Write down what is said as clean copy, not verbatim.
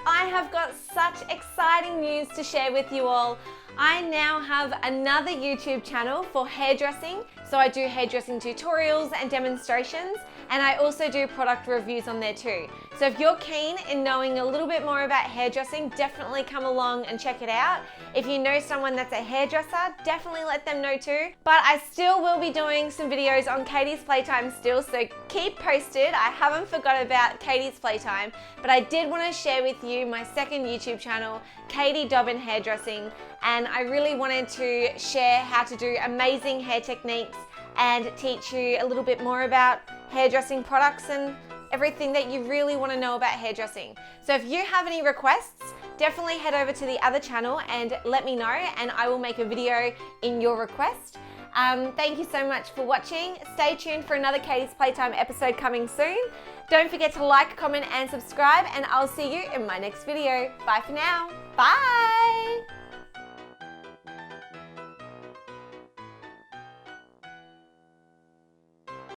I have got such exciting news to share with you all. I now have another YouTube channel for hairdressing. So I do hairdressing tutorials and demonstrations, and I also do product reviews on there too. So if you're keen in knowing a little bit more about hairdressing, definitely come along and check it out. If you know someone that's a hairdresser, definitely let them know too. But I still will be doing some videos on Katie's Playtime still, so keep posted. I haven't forgot about Katie's Playtime, but I did want to share with you my second YouTube channel, Katie Dobbin Hairdressing, and I really wanted to share how to do amazing hair techniques and teach you a little bit more about hairdressing products and everything that you really want to know about hairdressing. So if you have any requests, definitely head over to the other channel and let me know, and I will make a video in your request. Thank you so much for watching. Stay tuned for another Katie's Playtime episode coming soon. Don't forget to like, comment and subscribe, and I'll see you in my next video. Bye for now. Bye.